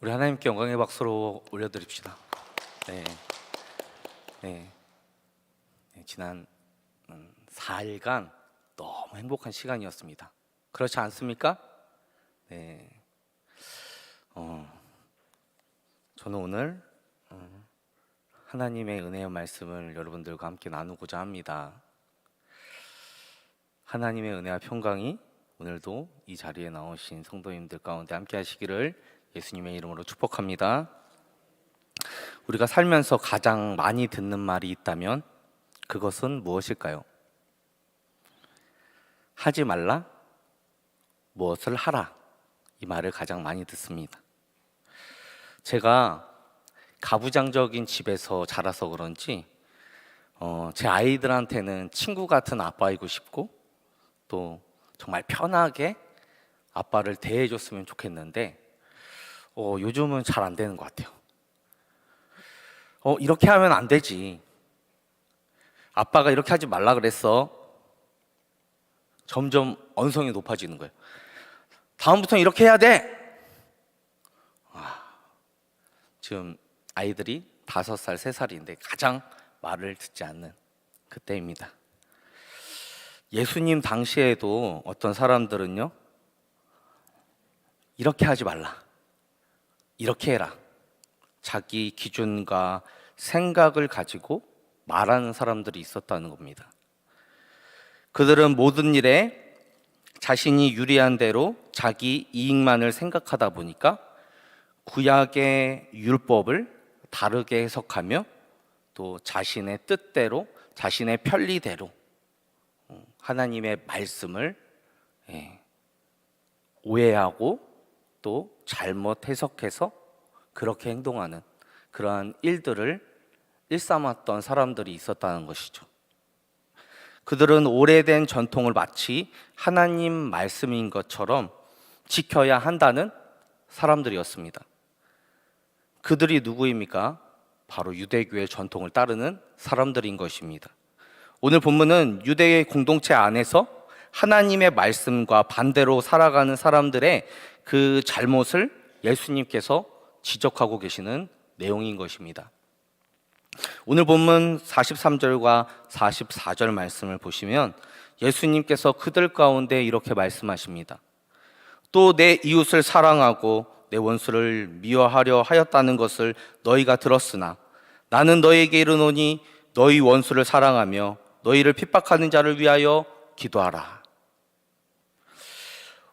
우리 하나님께 영광의 박수로 올려드립시다. 지난 4일간 너무 행복한 시간이었습니다. 그렇지 않습니까? 저는 오늘 하나님의 은혜의 말씀을 여러분들과 함께 나누고자 합니다. 하나님의 은혜와 평강이 오늘도 이 자리에 나오신 성도님들 가운데 함께 하시기를 예수님의 이름으로 축복합니다. 우리가 살면서 가장 많이 듣는 말이 있다면 그것은 무엇일까요? 하지 말라, 무엇을 하라, 이 말을 가장 많이 듣습니다. 제가 가부장적인 집에서 자라서 그런지 제 아이들한테는 친구 같은 아빠이고 싶고 또 정말 편하게 아빠를 대해줬으면 좋겠는데 요즘은 잘 안 되는 것 같아요. 이렇게 하면 안 되지, 아빠가 이렇게 하지 말라 그랬어. 점점 언성이 높아지는 거예요. 다음부터는 이렇게 해야 돼. 지금 아이들이 5살, 3살인데 가장 말을 듣지 않는 그때입니다. 예수님 당시에도 어떤 사람들은요, 이렇게 하지 말라, 이렇게 해라, 자기 기준과 생각을 가지고 말하는 사람들이 있었다는 겁니다. 그들은 모든 일에 자신이 유리한 대로 자기 이익만을 생각하다 보니까 구약의 율법을 다르게 해석하며 또 자신의 뜻대로, 자신의 편리대로 하나님의 말씀을 오해하고 또 잘못 해석해서 그렇게 행동하는 그러한 일들을 일삼았던 사람들이 있었다는 것이죠. 그들은 오래된 전통을 마치 하나님 말씀인 것처럼 지켜야 한다는 사람들이었습니다. 그들이 누구입니까? 바로 유대교의 전통을 따르는 사람들인 것입니다. 오늘 본문은 유대의 공동체 안에서 하나님의 말씀과 반대로 살아가는 사람들의 그 잘못을 예수님께서 지적하고 계시는 내용인 것입니다. 오늘 본문 43절과 44절 말씀을 보시면 예수님께서 그들 가운데 이렇게 말씀하십니다. 또 내 이웃을 사랑하고 내 원수를 미워하려 하였다는 것을 너희가 들었으나 나는 너희에게 이르노니 너희 원수를 사랑하며 너희를 핍박하는 자를 위하여 기도하라.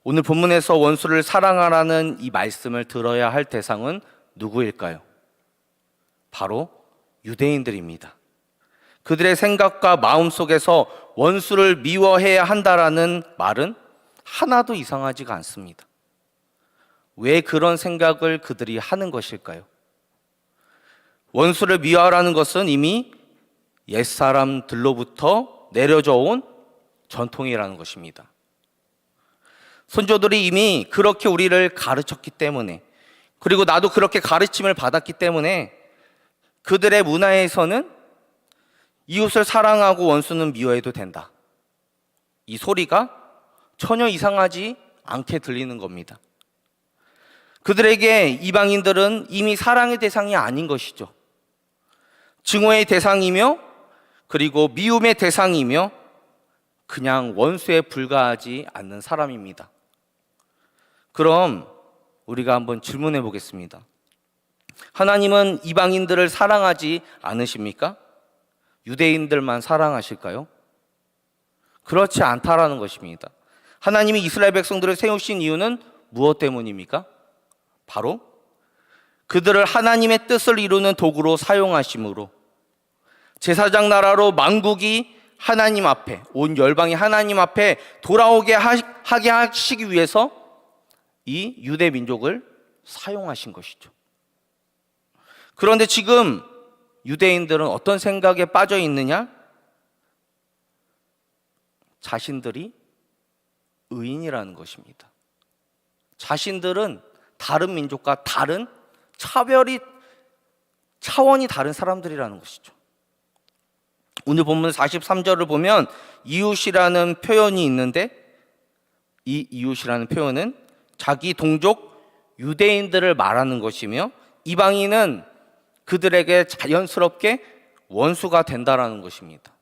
오늘 본문에서 원수를 사랑하라는 이 말씀을 들어야 할 대상은 누구일까요? 바로 유대인들입니다. 그들의 생각과 마음 속에서 원수를 미워해야 한다라는 말은 하나도 이상하지가 않습니다. 왜 그런 생각을 그들이 하는 것일까요? 원수를 미워하라는 것은 이미 옛사람들로부터 내려져 온 전통이라는 것입니다. 선조들이 이미 그렇게 우리를 가르쳤기 때문에, 그리고 나도 그렇게 가르침을 받았기 때문에 그들의 문화에서는 이웃을 사랑하고 원수는 미워해도 된다, 이 소리가 전혀 이상하지 않게 들리는 겁니다. 그들에게 이방인들은 이미 사랑의 대상이 아닌 것이죠. 증오의 대상이며 그리고 미움의 대상이며 그냥 원수에 불과하지 않는 사람입니다. 그럼 우리가 한번 질문해 보겠습니다. 하나님은 이방인들을 사랑하지 않으십니까? 유대인들만 사랑하실까요? 그렇지 않다라는 것입니다. 하나님이 이스라엘 백성들을 세우신 이유는 무엇 때문입니까? 바로 그들을 하나님의 뜻을 이루는 도구로 사용하심으로, 제사장 나라로 만국이 하나님 앞에, 온 열방이 하나님 앞에 돌아오게 하게 하시기 위해서 이 유대 민족을 사용하신 것이죠. 그런데 지금 유대인들은 어떤 생각에 빠져 있느냐? 자신들이 의인이라는 것입니다. 자신들은 다른 민족과 다른 차원이 다른 사람들이라는 것이죠. 오늘 본문 43절을 보면 이웃이라는 표현이 있는데, 이 이웃이라는 표현은 자기 동족 유대인들을 말하는 것이며 이방인은 그들에게 자연스럽게 원수가 된다라는 것입니다.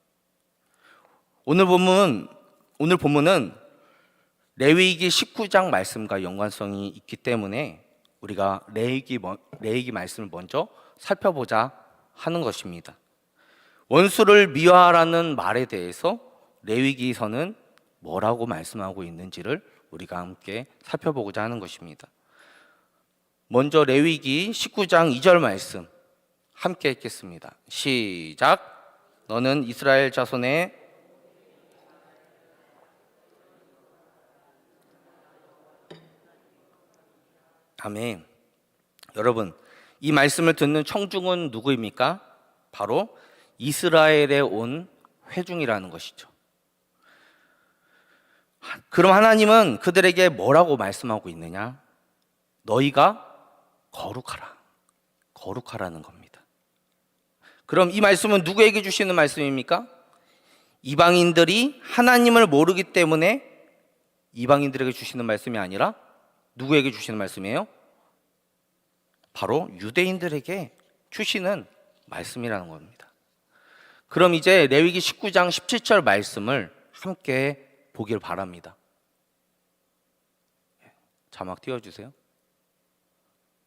오늘 본문은 레위기 19장 말씀과 연관성이 있기 때문에 우리가 레위기 말씀을 먼저 살펴보자 하는 것입니다. 원수를 미워하라는 말에 대해서 레위기서는 뭐라고 말씀하고 있는지를 우리가 함께 살펴보고자 하는 것입니다. 먼저 레위기 19장 2절 말씀 함께 읽겠습니다. 시작. 너는 이스라엘 자손의 아멘. 여러분, 이 말씀을 듣는 청중은 누구입니까? 바로 이스라엘에 온 회중이라는 것이죠. 그럼 하나님은 그들에게 뭐라고 말씀하고 있느냐? 너희가 거룩하라는 겁니다. 그럼 이 말씀은 누구에게 주시는 말씀입니까? 이방인들이 하나님을 모르기 때문에 이방인들에게 주시는 말씀이 아니라 누구에게 주시는 말씀이에요? 바로 유대인들에게 주시는 말씀이라는 겁니다. 그럼 이제 레위기 19장 17절 말씀을 함께 보길 바랍니다. 자막 띄워주세요.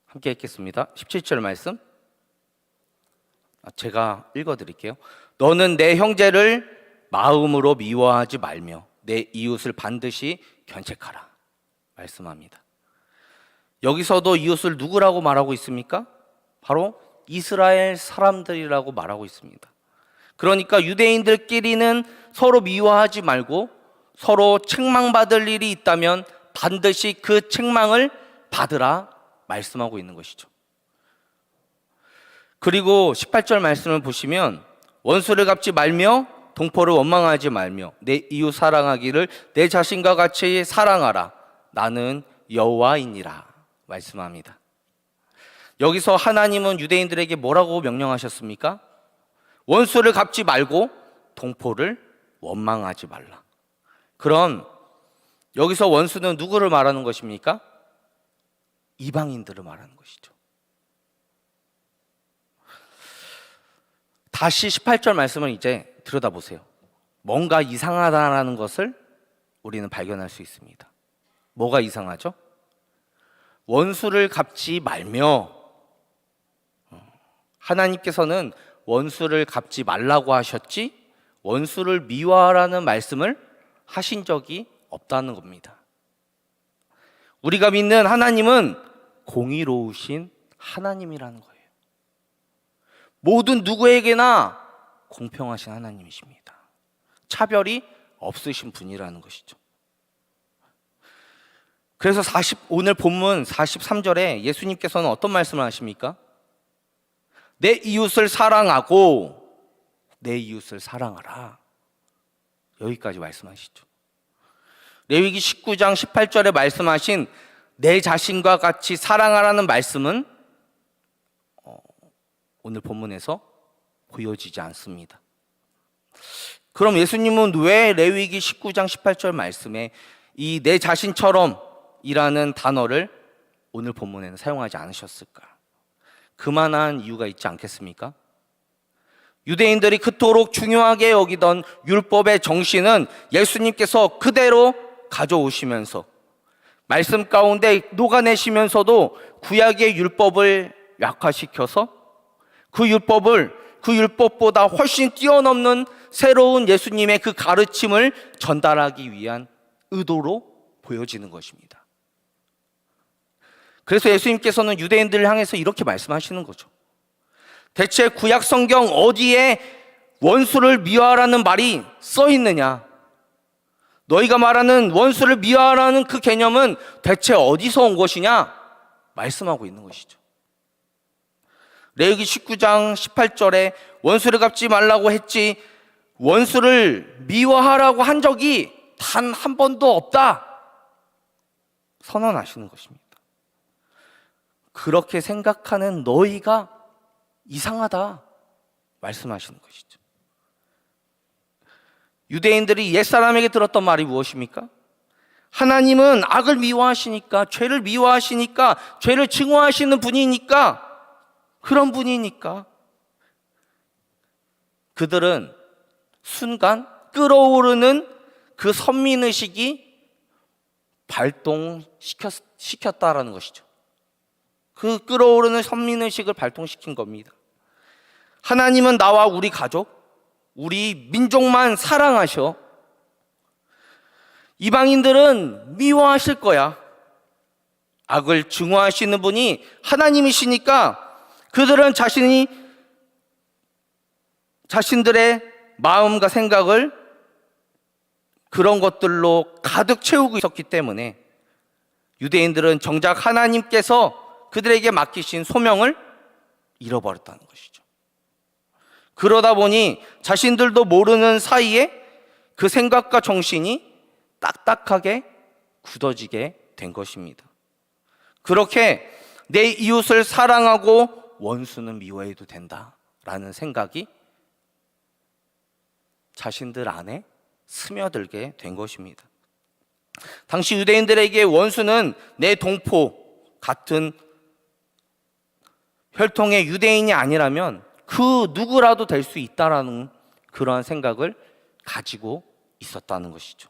함께 읽겠습니다. 17절 말씀 제가 읽어드릴게요. 너는 내 형제를 마음으로 미워하지 말며 내 이웃을 반드시 견책하라 말씀합니다. 여기서도 이웃을 누구라고 말하고 있습니까? 바로 이스라엘 사람들이라고 말하고 있습니다. 그러니까 유대인들끼리는 서로 미워하지 말고 서로 책망받을 일이 있다면 반드시 그 책망을 받으라 말씀하고 있는 것이죠. 그리고 18절 말씀을 보시면 원수를 갚지 말며 동포를 원망하지 말며 내 이웃 사랑하기를 내 자신과 같이 사랑하라 나는 여호와이니라 말씀합니다. 여기서 하나님은 유대인들에게 뭐라고 명령하셨습니까? 원수를 갚지 말고 동포를 원망하지 말라. 그럼 여기서 원수는 누구를 말하는 것입니까? 이방인들을 말하는 것이죠. 다시 18절 말씀을 이제 들여다보세요. 뭔가 이상하다라는 것을 우리는 발견할 수 있습니다. 뭐가 이상하죠? 원수를 갚지 말며 하나님께서는 원수를 갚지 말라고 하셨지 원수를 미워하라는 말씀을 하신 적이 없다는 겁니다. 우리가 믿는 하나님은 공의로우신 하나님이라는 거예요. 모든 누구에게나 공평하신 하나님이십니다. 차별이 없으신 분이라는 것이죠. 그래서 오늘 본문 43절에 예수님께서는 어떤 말씀을 하십니까? 내 이웃을 사랑하고 내 이웃을 사랑하라. 여기까지 말씀하시죠. 레위기 19장 18절에 말씀하신 내 자신과 같이 사랑하라는 말씀은 오늘 본문에서 보여지지 않습니다. 그럼 예수님은 왜 레위기 19장 18절 말씀에 이 내 자신처럼 이라는 단어를 오늘 본문에는 사용하지 않으셨을까? 그만한 이유가 있지 않겠습니까? 유대인들이 그토록 중요하게 여기던 율법의 정신은 예수님께서 그대로 가져오시면서 말씀 가운데 녹아내시면서도 구약의 율법을 약화시켜서 그 율법보다 훨씬 뛰어넘는 새로운 예수님의 그 가르침을 전달하기 위한 의도로 보여지는 것입니다. 그래서 예수님께서는 유대인들을 향해서 이렇게 말씀하시는 거죠. 대체 구약 성경 어디에 원수를 미워하라는 말이 써 있느냐? 너희가 말하는 원수를 미워하라는 그 개념은 대체 어디서 온 것이냐? 말씀하고 있는 것이죠. 레위기 19장 18절에 원수를 갚지 말라고 했지 원수를 미워하라고 한 적이 단 한 번도 없다 선언하시는 것입니다. 그렇게 생각하는 너희가 이상하다 말씀하시는 것이죠. 유대인들이 옛사람에게 들었던 말이 무엇입니까? 하나님은 악을 미워하시니까, 죄를 미워하시니까, 죄를 증오하시는 분이니까, 그런 분이니까 그들은 순간 끓어오르는 그 선민의식이 발동시켰다라는 것이죠. 그 끓어오르는 선민의식을 발동시킨 겁니다. 하나님은 나와 우리 가족, 우리 민족만 사랑하셔. 이방인들은 미워하실 거야. 악을 증오하시는 분이 하나님이시니까 그들은 자신들의 마음과 생각을 그런 것들로 가득 채우고 있었기 때문에 유대인들은 정작 하나님께서 그들에게 맡기신 소명을 잃어버렸다는 것이죠. 그러다 보니 자신들도 모르는 사이에 그 생각과 정신이 딱딱하게 굳어지게 된 것입니다. 그렇게 내 이웃을 사랑하고 원수는 미워해도 된다라는 생각이 자신들 안에 스며들게 된 것입니다. 당시 유대인들에게 원수는 내 동포 같은 혈통의 유대인이 아니라면 그 누구라도 될 수 있다라는 그러한 생각을 가지고 있었다는 것이죠.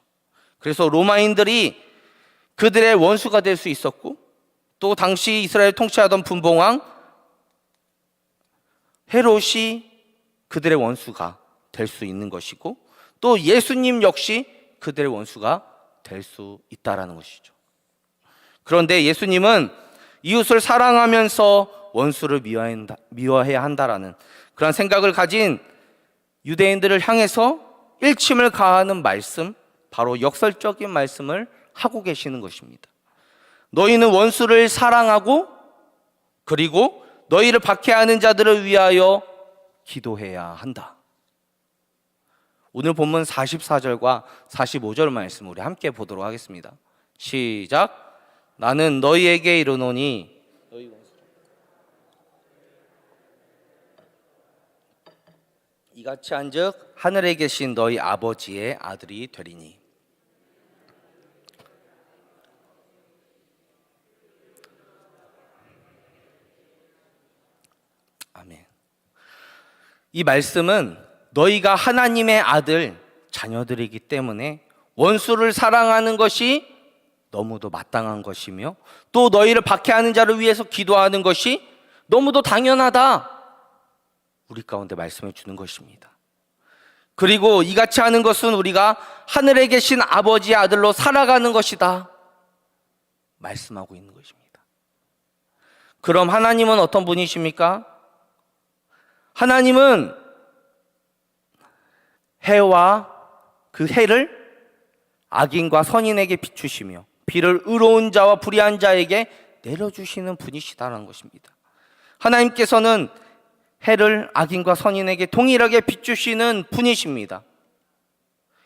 그래서 로마인들이 그들의 원수가 될 수 있었고, 또 당시 이스라엘 통치하던 분봉왕 헤롯이 그들의 원수가 될 수 있는 것이고, 또 예수님 역시 그들의 원수가 될 수 있다라는 것이죠. 그런데 예수님은 이웃을 사랑하면서 원수를 미워해야 한다라는 그런 생각을 가진 유대인들을 향해서 일침을 가하는 말씀, 바로 역설적인 말씀을 하고 계시는 것입니다. 너희는 원수를 사랑하고 그리고 너희를 박해하는 자들을 위하여 기도해야 한다. 오늘 본문 44절과 45절 말씀 우리 함께 보도록 하겠습니다. 시작. 나는 너희에게 이르노니 이같이 한즉 하늘에 계신 너희 아버지의 아들이 되리니. 아멘. 이 말씀은 너희가 하나님의 아들 자녀들이기 때문에 원수를 사랑하는 것이 너무도 마땅한 것이며, 또 너희를 박해하는 자를 위해서 기도하는 것이 너무도 당연하다, 우리 가운데 말씀해 주는 것입니다. 그리고 이같이 하는 것은 우리가 하늘에 계신 아버지의 아들로 살아가는 것이다 말씀하고 있는 것입니다. 그럼 하나님은 어떤 분이십니까? 하나님은 해와 그 해를 악인과 선인에게 비추시며 비를 의로운 자와 불의한 자에게 내려주시는 분이시다는 것입니다. 하나님께서는 해를 악인과 선인에게 동일하게 비추시는 분이십니다.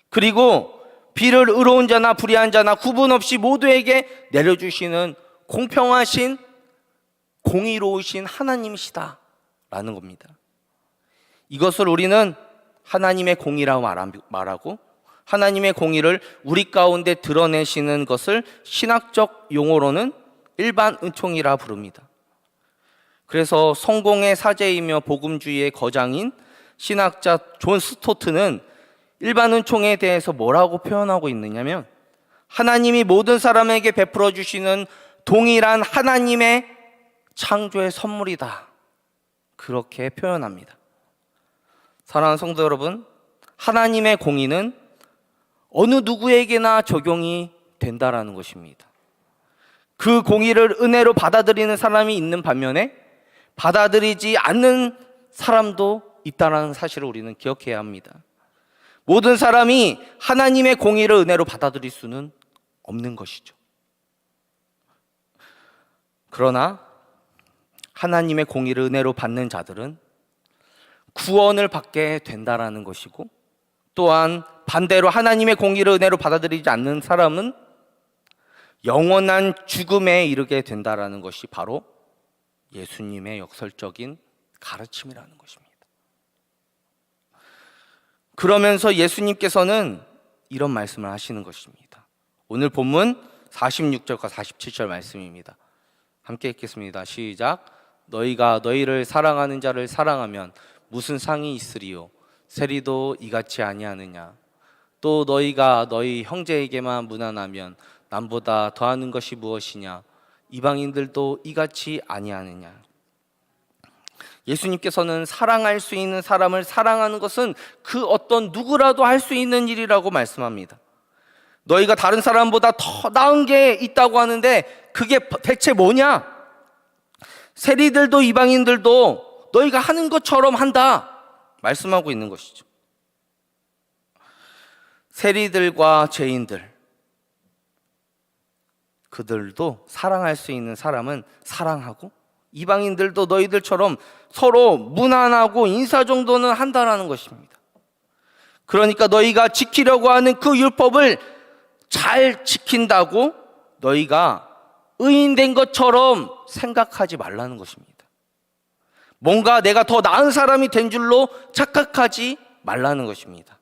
그리고 비를 의로운 자나 불의한 자나 구분 없이 모두에게 내려주시는 공평하신 공의로우신 하나님이시다라는 겁니다. 이것을 우리는 하나님의 공의라고 말하고, 하나님의 공의를 우리 가운데 드러내시는 것을 신학적 용어로는 일반 은총이라 부릅니다. 그래서 성공의 사제이며 복음주의의 거장인 신학자 존 스토트는 일반 은총에 대해서 뭐라고 표현하고 있느냐면, 하나님이 모든 사람에게 베풀어 주시는 동일한 하나님의 창조의 선물이다, 그렇게 표현합니다. 사랑하는 성도 여러분, 하나님의 공의는 어느 누구에게나 적용이 된다라는 것입니다. 그 공의를 은혜로 받아들이는 사람이 있는 반면에 받아들이지 않는 사람도 있다는 사실을 우리는 기억해야 합니다. 모든 사람이 하나님의 공의를 은혜로 받아들일 수는 없는 것이죠. 그러나 하나님의 공의를 은혜로 받는 자들은 구원을 받게 된다라는 것이고, 또한 반대로 하나님의 공의를 은혜로 받아들이지 않는 사람은 영원한 죽음에 이르게 된다라는 것이 바로 예수님의 역설적인 가르침이라는 것입니다. 그러면서 예수님께서는 이런 말씀을 하시는 것입니다. 오늘 본문 46절과 47절 말씀입니다. 함께 읽겠습니다. 시작. 너희가 너희를 사랑하는 자를 사랑하면 무슨 상이 있으리요? 세리도 이같이 아니하느냐? 또 너희가 너희 형제에게만 무난하면 남보다 더하는 것이 무엇이냐? 이방인들도 이같이 아니하느냐? 예수님께서는 사랑할 수 있는 사람을 사랑하는 것은 그 어떤 누구라도 할 수 있는 일이라고 말씀합니다. 너희가 다른 사람보다 더 나은 게 있다고 하는데 그게 대체 뭐냐? 세리들도 이방인들도 너희가 하는 것처럼 한다 말씀하고 있는 것이죠. 세리들과 죄인들, 그들도 사랑할 수 있는 사람은 사랑하고, 이방인들도 너희들처럼 서로 무난하고 인사 정도는 한다라는 것입니다. 그러니까 너희가 지키려고 하는 그 율법을 잘 지킨다고 너희가 의인된 것처럼 생각하지 말라는 것입니다. 뭔가 내가 더 나은 사람이 된 줄로 착각하지 말라는 것입니다.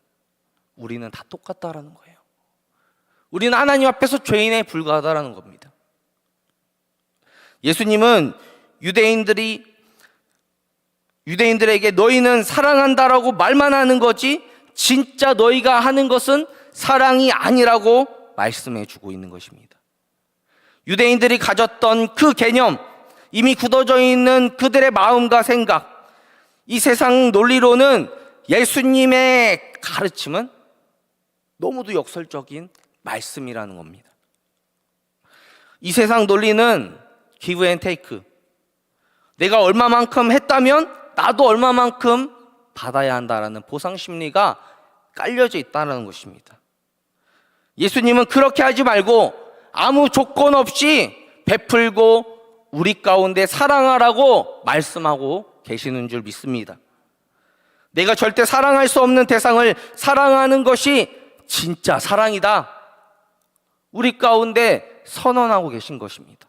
우리는 다 똑같다라는 거예요. 우리는 하나님 앞에서 죄인에 불과하다라는 겁니다. 예수님은 유대인들에게 너희는 사랑한다라고 말만 하는 거지 진짜 너희가 하는 것은 사랑이 아니라고 말씀해 주고 있는 것입니다. 유대인들이 가졌던 그 개념, 이미 굳어져 있는 그들의 마음과 생각, 이 세상 논리로는 예수님의 가르침은 너무도 역설적인 말씀이라는 겁니다. 이 세상 논리는 give and take, 내가 얼마만큼 했다면 나도 얼마만큼 받아야 한다라는 보상 심리가 깔려져 있다는 것입니다. 예수님은 그렇게 하지 말고 아무 조건 없이 베풀고 우리 가운데 사랑하라고 말씀하고 계시는 줄 믿습니다. 내가 절대 사랑할 수 없는 대상을 사랑하는 것이 진짜 사랑이다, 우리 가운데 선언하고 계신 것입니다.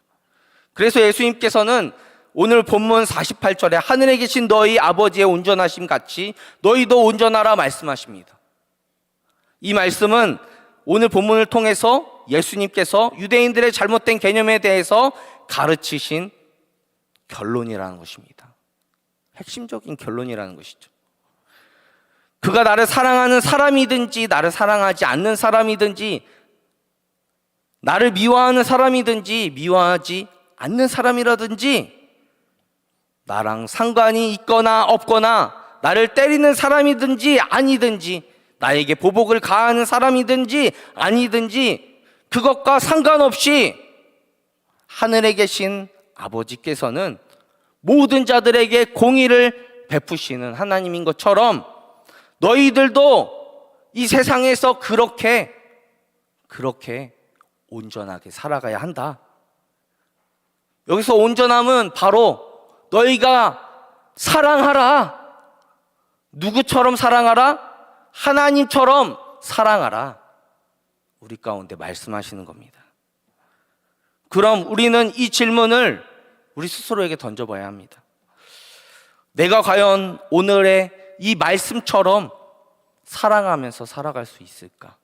그래서 예수님께서는 오늘 본문 48절에 하늘에 계신 너희 아버지의 온전하심 같이 너희도 온전하라 말씀하십니다. 이 말씀은 오늘 본문을 통해서 예수님께서 유대인들의 잘못된 개념에 대해서 가르치신 결론이라는 것입니다. 핵심적인 결론이라는 것이죠. 그가 나를 사랑하는 사람이든지 나를 사랑하지 않는 사람이든지 나를 미워하는 사람이든지 미워하지 않는 사람이라든지 나랑 상관이 있거나 없거나 나를 때리는 사람이든지 아니든지 나에게 보복을 가하는 사람이든지 아니든지 그것과 상관없이 하늘에 계신 아버지께서는 모든 자들에게 공의를 베푸시는 하나님인 것처럼 너희들도 이 세상에서 그렇게 온전하게 살아가야 한다. 여기서 온전함은 바로 너희가 사랑하라. 누구처럼 사랑하라? 하나님처럼 사랑하라. 우리 가운데 말씀하시는 겁니다. 그럼 우리는 이 질문을 우리 스스로에게 던져봐야 합니다. 내가 과연 오늘의 이 말씀처럼 사랑하면서 살아갈 수 있을까?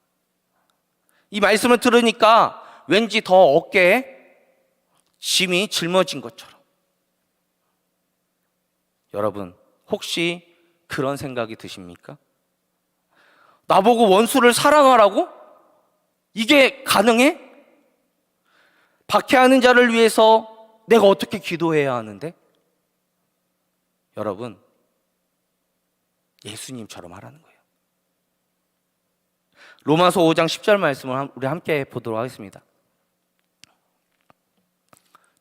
이 말씀을 들으니까 왠지 더 어깨에 짐이 짊어진 것처럼. 여러분, 혹시 그런 생각이 드십니까? 나보고 원수를 사랑하라고? 이게 가능해? 박해하는 자를 위해서 내가 어떻게 기도해야 하는데? 여러분, 예수님처럼 하라는 거예요. 로마서 5장 10절 말씀을 우리 함께 보도록 하겠습니다.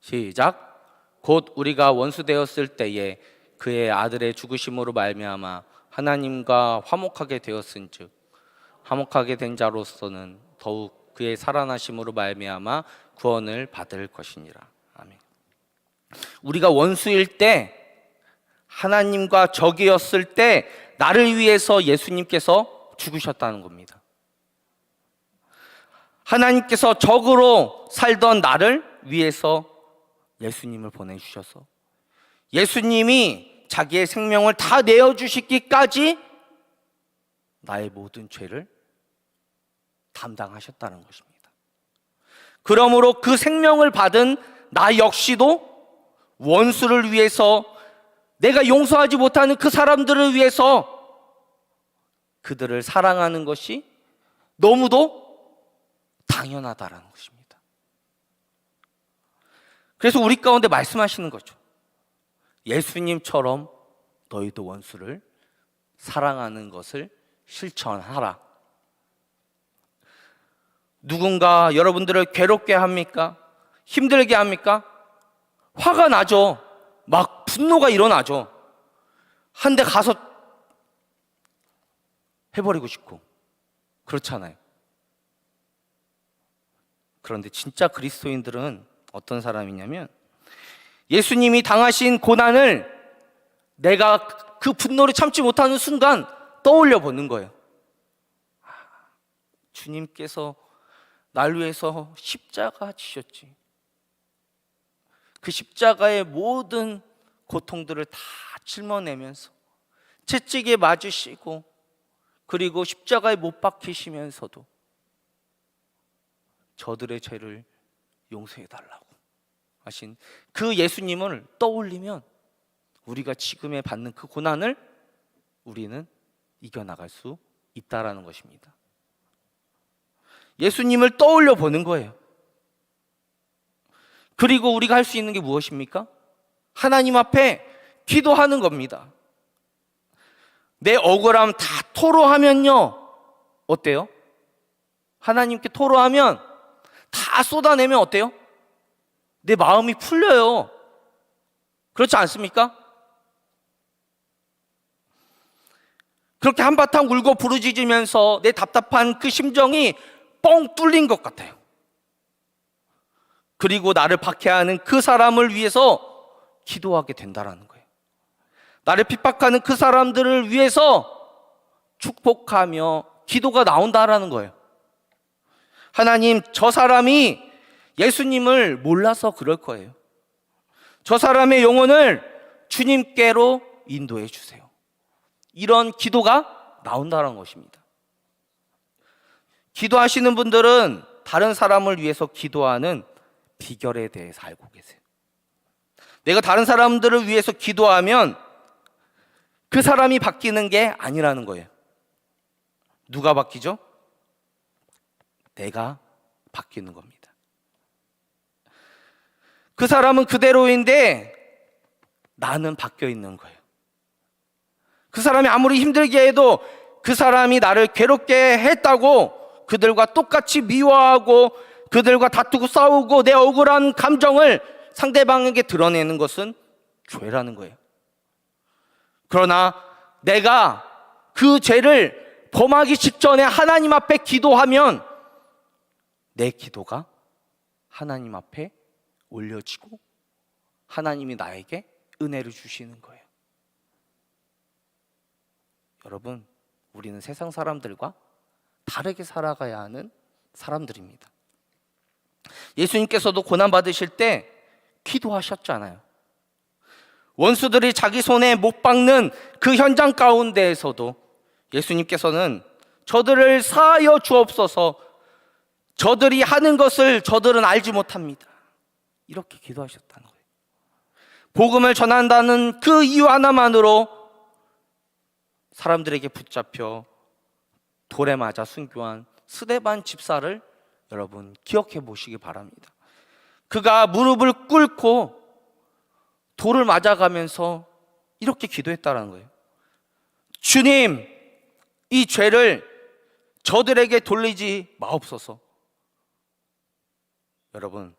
시작. 곧 우리가 원수 되었을 때에 그의 아들의 죽으심으로 말미암아 하나님과 화목하게 되었은즉 화목하게 된 자로서는 더욱 그의 살아나심으로 말미암아 구원을 받을 것이니라. 아멘. 우리가 원수일 때, 하나님과 적이었을 때 나를 위해서 예수님께서 죽으셨다는 겁니다. 하나님께서 적으로 살던 나를 위해서 예수님을 보내주셔서 예수님이 자기의 생명을 다 내어주시기까지 나의 모든 죄를 담당하셨다는 것입니다. 그러므로 그 생명을 받은 나 역시도 원수를 위해서, 내가 용서하지 못하는 그 사람들을 위해서 그들을 사랑하는 것이 너무도 당연하다라는 것입니다. 그래서 우리 가운데 말씀하시는 거죠. 예수님처럼 너희도 원수를 사랑하는 것을 실천하라. 누군가 여러분들을 괴롭게 합니까? 힘들게 합니까? 화가 나죠. 막 분노가 일어나죠. 한 대 가서 해버리고 싶고 그렇잖아요. 그런데 진짜 그리스도인들은 어떤 사람이냐면, 예수님이 당하신 고난을 내가 그 분노를 참지 못하는 순간 떠올려 보는 거예요. 주님께서 날 위해서 십자가 지셨지. 그 십자가의 모든 고통들을 다 짊어내면서 채찍에 맞으시고, 그리고 십자가에 못 박히시면서도 저들의 죄를 용서해달라고 하신 그 예수님을 떠올리면 우리가 지금에 받는 그 고난을 우리는 이겨나갈 수 있다라는 것입니다. 예수님을 떠올려 보는 거예요. 그리고 우리가 할 수 있는 게 무엇입니까? 하나님 앞에 기도하는 겁니다. 내 억울함 다 토로하면요, 어때요? 하나님께 토로하면, 다 쏟아내면 어때요? 내 마음이 풀려요. 그렇지 않습니까? 그렇게 한바탕 울고 부르짖으면서 내 답답한 그 심정이 뻥 뚫린 것 같아요. 그리고 나를 박해하는 그 사람을 위해서 기도하게 된다라는 거예요. 나를 핍박하는 그 사람들을 위해서 축복하며 기도가 나온다라는 거예요. 하나님, 저 사람이 예수님을 몰라서 그럴 거예요. 저 사람의 영혼을 주님께로 인도해 주세요. 이런 기도가 나온다는 것입니다. 기도하시는 분들은 다른 사람을 위해서 기도하는 비결에 대해서 알고 계세요. 내가 다른 사람들을 위해서 기도하면 그 사람이 바뀌는 게 아니라는 거예요. 누가 바뀌죠? 내가 바뀌는 겁니다. 그 사람은 그대로인데 나는 바뀌어 있는 거예요. 그 사람이 아무리 힘들게 해도 그 사람이 나를 괴롭게 했다고 그들과 똑같이 미워하고 그들과 다투고 싸우고 내 억울한 감정을 상대방에게 드러내는 것은 죄라는 거예요. 그러나 내가 그 죄를 범하기 직전에 하나님 앞에 기도하면 내 기도가 하나님 앞에 올려지고 하나님이 나에게 은혜를 주시는 거예요. 여러분, 우리는 세상 사람들과 다르게 살아가야 하는 사람들입니다. 예수님께서도 고난받으실 때 기도하셨잖아요. 원수들이 자기 손에 못 박는 그 현장 가운데에서도 예수님께서는 저들을 사하여 주옵소서, 저들이 하는 것을 저들은 알지 못합니다, 이렇게 기도하셨다는 거예요. 복음을 전한다는 그 이유 하나만으로 사람들에게 붙잡혀 돌에 맞아 순교한 스데반 집사를 여러분 기억해 보시기 바랍니다. 그가 무릎을 꿇고 돌을 맞아가면서 이렇게 기도했다는 거예요. 주님, 이 죄를 저들에게 돌리지 마옵소서. 여러분,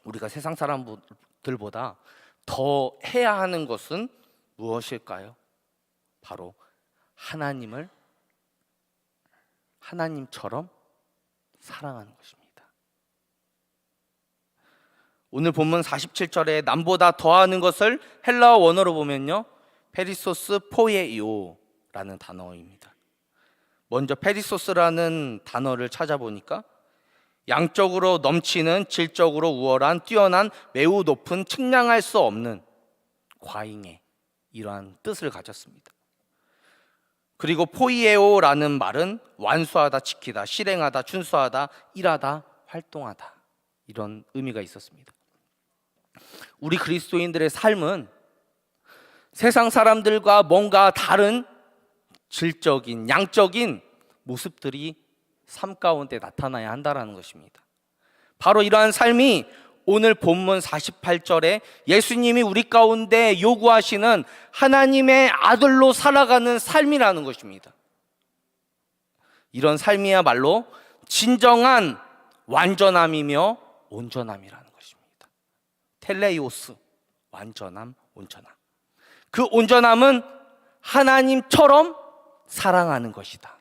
우리가 세상 사람들보다 더 해야 하는 것은 무엇일까요? 바로 하나님을 하나님처럼 사랑하는 것입니다. 오늘 본문 47절에 남보다 더하는 것을 헬라어 원어로 보면요, 페리소스 포예이오라는 단어입니다. 먼저 페리소스라는 단어를 찾아보니까 양적으로 넘치는, 질적으로 우월한, 뛰어난, 매우 높은, 측량할 수 없는 과잉의 이러한 뜻을 가졌습니다. 그리고 포이에오라는 말은 완수하다, 지키다, 실행하다, 준수하다, 일하다, 활동하다 이런 의미가 있었습니다. 우리 그리스도인들의 삶은 세상 사람들과 뭔가 다른 질적인, 양적인 모습들이 삶 가운데 나타나야 한다는 것입니다. 바로 이러한 삶이 오늘 본문 48절에 예수님이 우리 가운데 요구하시는 하나님의 아들로 살아가는 삶이라는 것입니다. 이런 삶이야말로 진정한 완전함이며 온전함이라는 것입니다. 텔레이오스, 완전함, 온전함. 그 온전함은 하나님처럼 사랑하는 것이다.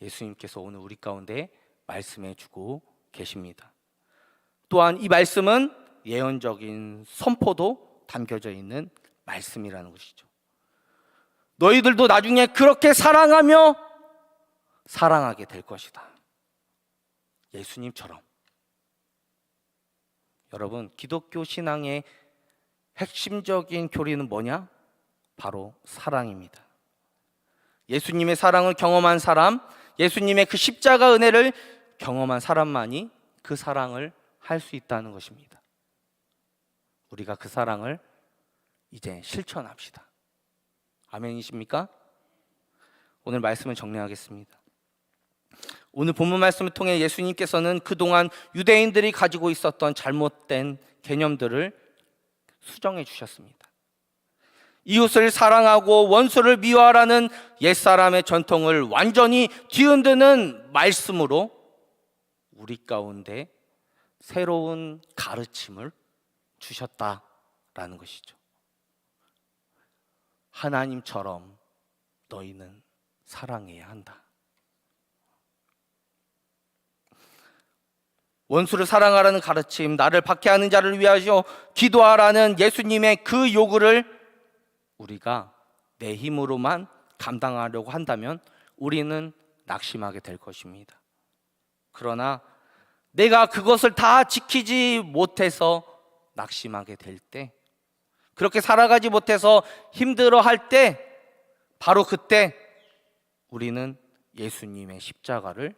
예수님께서 오늘 우리 가운데 말씀해 주고 계십니다. 또한 이 말씀은 예언적인 선포도 담겨져 있는 말씀이라는 것이죠. 너희들도 나중에 그렇게 사랑하며 사랑하게 될 것이다. 예수님처럼. 여러분, 기독교 신앙의 핵심적인 교리는 뭐냐? 바로 사랑입니다. 예수님의 사랑을 경험한 사람, 예수님의 그 십자가 은혜를 경험한 사람만이 그 사랑을 할 수 있다는 것입니다. 우리가 그 사랑을 이제 실천합시다. 아멘이십니까? 오늘 말씀을 정리하겠습니다. 오늘 본문 말씀을 통해 예수님께서는 그동안 유대인들이 가지고 있었던 잘못된 개념들을 수정해 주셨습니다. 이웃을 사랑하고 원수를 미워하라는 옛사람의 전통을 완전히 뒤흔드는 말씀으로 우리 가운데 새로운 가르침을 주셨다라는 것이죠. 하나님처럼 너희는 사랑해야 한다. 원수를 사랑하라는 가르침, 나를 박해하는 자를 위하여 기도하라는 예수님의 그 요구를 우리가 내 힘으로만 감당하려고 한다면 우리는 낙심하게 될 것입니다. 그러나 내가 그것을 다 지키지 못해서 낙심하게 될 때, 그렇게 살아가지 못해서 힘들어할 때, 바로 그때 우리는 예수님의 십자가를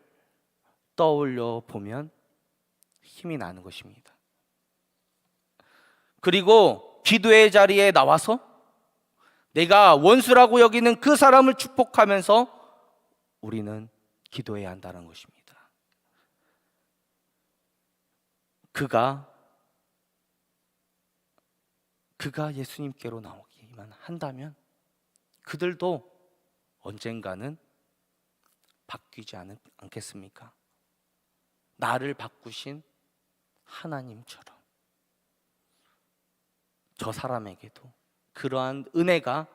떠올려 보면 힘이 나는 것입니다. 그리고 기도의 자리에 나와서 내가 원수라고 여기는 그 사람을 축복하면서 우리는 기도해야 한다는 것입니다. 그가 예수님께로 나오기만 한다면 그들도 언젠가는 바뀌지 않겠습니까? 나를 바꾸신 하나님처럼 저 사람에게도 그러한 은혜가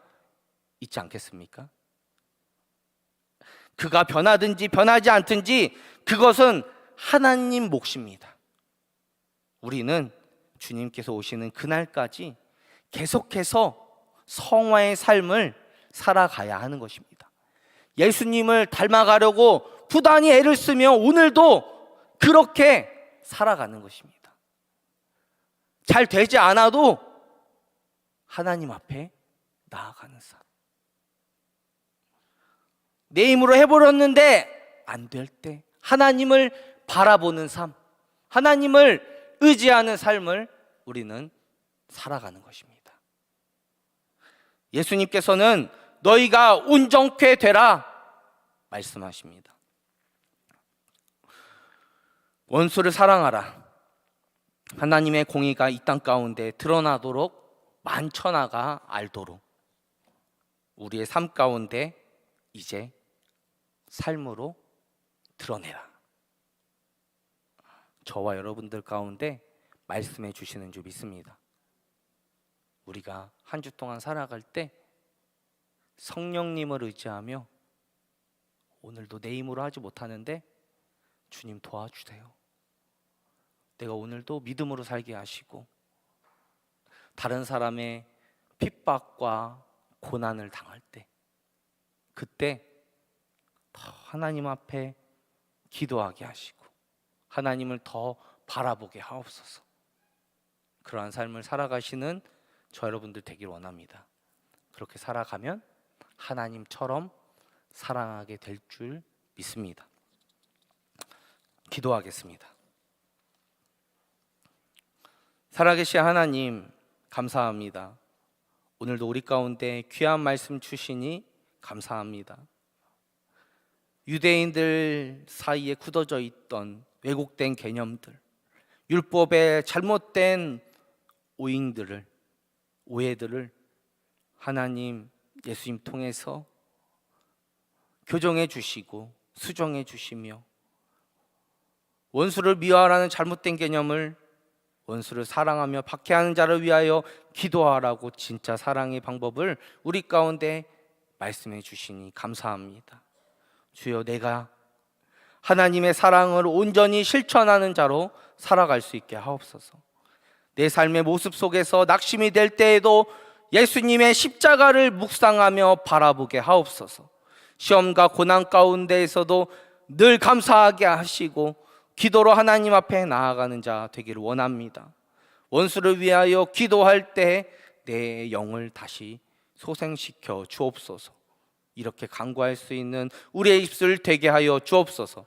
있지 않겠습니까? 그가 변하든지 변하지 않든지 그것은 하나님 몫입니다. 우리는 주님께서 오시는 그날까지 계속해서 성화의 삶을 살아가야 하는 것입니다. 예수님을 닮아가려고 부단히 애를 쓰며 오늘도 그렇게 살아가는 것입니다. 잘 되지 않아도 하나님 앞에 나아가는 삶. 내 힘으로 해버렸는데 안 될 때 하나님을 바라보는 삶, 하나님을 의지하는 삶을 우리는 살아가는 것입니다. 예수님께서는 너희가 온전케 되라 말씀하십니다. 원수를 사랑하라. 하나님의 공의가 이 땅 가운데 드러나도록 만천하가 알도록 우리의 삶 가운데 이제 삶으로 드러내라. 저와 여러분들 가운데 말씀해 주시는 줄 믿습니다. 우리가 한 주 동안 살아갈 때 성령님을 의지하며 오늘도 내 힘으로 하지 못하는데 주님 도와주세요. 내가 오늘도 믿음으로 살게 하시고 다른 사람의 핍박과 고난을 당할 때 그때 더 하나님 앞에 기도하게 하시고 하나님을 더 바라보게 하옵소서. 그러한 삶을 살아가시는 저 여러분들 되길 원합니다. 그렇게 살아가면 하나님처럼 사랑하게 될 줄 믿습니다. 기도하겠습니다. 살아계신 하나님, 감사합니다. 오늘도 우리 가운데 귀한 말씀 주시니 감사합니다. 유대인들 사이에 굳어져 있던 왜곡된 개념들, 율법의 잘못된 오해들을 하나님 예수님 통해서 교정해 주시고 수정해 주시며, 원수를 미워하라는 잘못된 개념을 원수를 사랑하며 박해하는 자를 위하여 기도하라고 진짜 사랑의 방법을 우리 가운데 말씀해 주시니 감사합니다. 주여, 내가 하나님의 사랑을 온전히 실천하는 자로 살아갈 수 있게 하옵소서. 내 삶의 모습 속에서 낙심이 될 때에도 예수님의 십자가를 묵상하며 바라보게 하옵소서. 시험과 고난 가운데에서도 늘 감사하게 하시고 기도로 하나님 앞에 나아가는 자 되기를 원합니다. 원수를 위하여 기도할 때 내 영을 다시 소생시켜 주옵소서. 이렇게 간구할 수 있는 우리의 입술 되게 하여 주옵소서.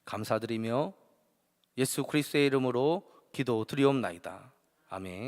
감사드리며 예수 그리스도의 이름으로 기도드리옵나이다. 아멘.